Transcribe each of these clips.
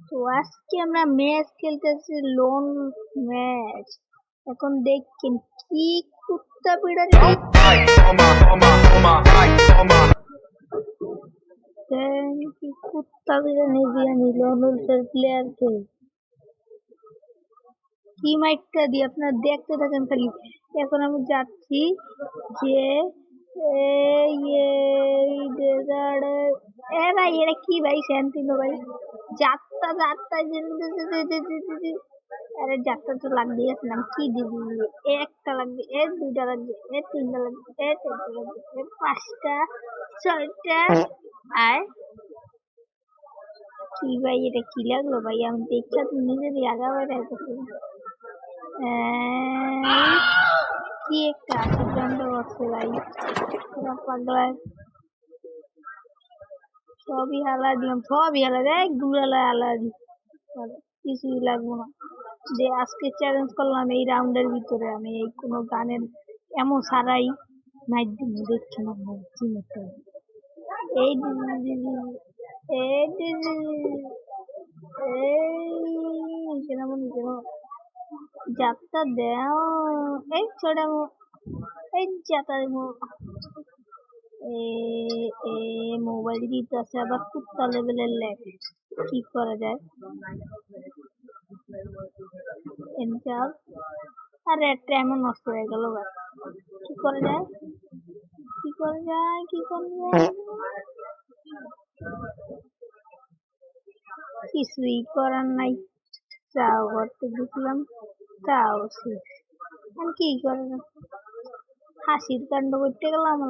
তো আজকে আমরা ম্যাচ খেলতেছি লোন ম্যাচ। এখন দেখছেন কি কুত্তা পিড়ানি কি কুত্তা পিড়ানি বিয়ানি লোনের প্লেয়ারকে কি মাইকটা দিয়ে আপনারা দেখতে থাকেন খালি। এখন আমি যাচ্ছি যে ভাই এটা কি ভাই শান্তিনো ভাই যাত্রা যাত্রা আরে যাত্রা তো লাগবে আসলাম কি দিবি একটা লাগবে এর দুইটা লাগবে এর তিনটা লাগবে এর চারটা লাগবে এর পাঁচটা ছয়টা আর কি ভাই এটা কি লাগলো ভাই আমি দেখলাম নিজেরই আগা বাইরে কি একটা আশ্চর্য করছে ভাই পাগলা সবই হালা দিলাম সবই হালা দেয় গুলালা হালা দি কিছুই লাগবো না যে আজকে চ্যালেঞ্জ করলাম এই রাউন্ডের ভিতরে আমি এই কোনো গানের এমন সারাই নাইট দিন দেখছি না এই যাত্রা দেও এই ছোড়া এই যাত্রা মোবাইল দিতে আছে আবার কুত্তা লেভেলের ল্যাগ কি করা যায় আরে একটা এমন নষ্ট হয়ে গেল কি করা যায় কি করা যায় কি করা যায় কিছুই করার নাই চাও করতে গেছিলাম চাও শেষ কি করে হাসির কাণ্ড করতে গেলাম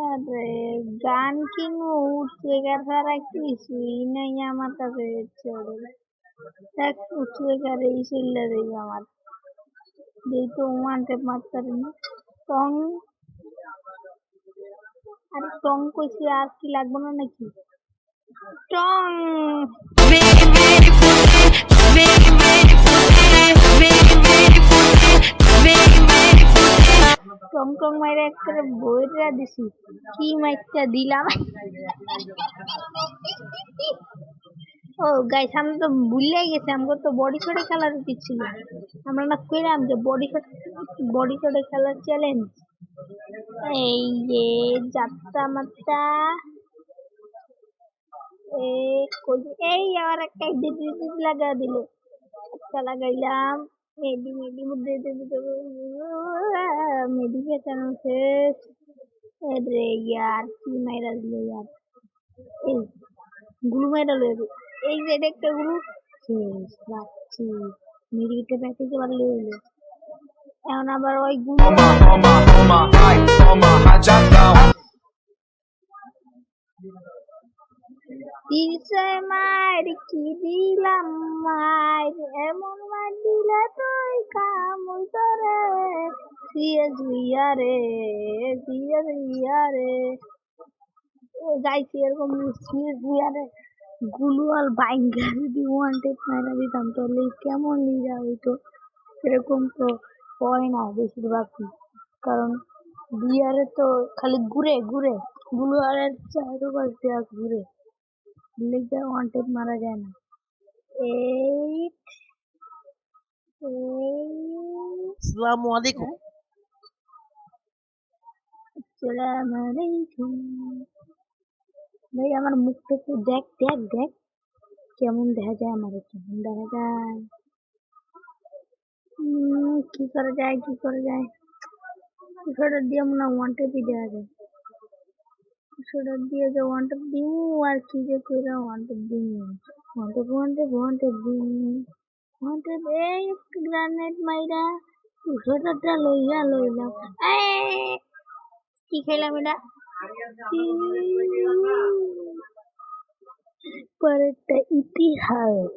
আরে গান কিনবো উঠবে ছাড়া কিছুই নাই আমার কাছে এক উঠবে গাড়ি চলে দেবে আমার যেই তো ওয়ানটে মারতে না টং আর টং কইছি আর কি লাগবে না নাকি টং টং টং মাইরা একটা বইরা দিছি কি মাইকটা দিলাম ও গাইস আমরা তো ভুলে গেছি আমাকে তো বডি শটে খেলার উচিত ছিল আমরা না কইলাম যে বডি শটে খেলার চ্যালেঞ্জ এই যে যাত্রা মাত্রা এই আর একটা লাগা দিল একটা লাগাইলাম মেডি পেছানো শেষ রে ইয়ার কি মাইরা দিল ইয়ার এই গুলু মাইরা লইবে এই যে একটা গুলু শেষ রাখছি মেডিকেটে প্যাকেজে পারলে হইলো এখন আবার ওই গুলু মার কি দিলাম মার এমন মার দিলে তুই কামুল করে রে গাইছি এরকম রে গুলু আর বাইঙ্গা যদি ওয়ান টেপ মারা দিতাম তাহলে কেমন লিজা হইতো এরকম তো হয় না বেশিরভাগ কারণ বিয়ারে তো খালি ঘুরে ঘুরে গুলু আর চারোপাশ দেওয়া ঘুরে লিজা ওয়ান টেপ মারা যায় না আসসালামু আলাইকুম ভাই আমার মুখটা একটু দেখ দেখ দেখ কেমন দেখা যায় আমার কেমন দেখা যায় কি করা যায় কি করা যায় সেটা দিয়ে মনে ওয়ান টেপই দেওয়া যায় সেটা দিয়ে যে ওয়ান টেপ দিই আর কি যে কইরা ওয়ান টেপ দিই ওয়ান টেপ এই একটু গ্রানেড মাইরা 200টা লইলাম কি খেলাম এটা পরেরটা ইতিহাস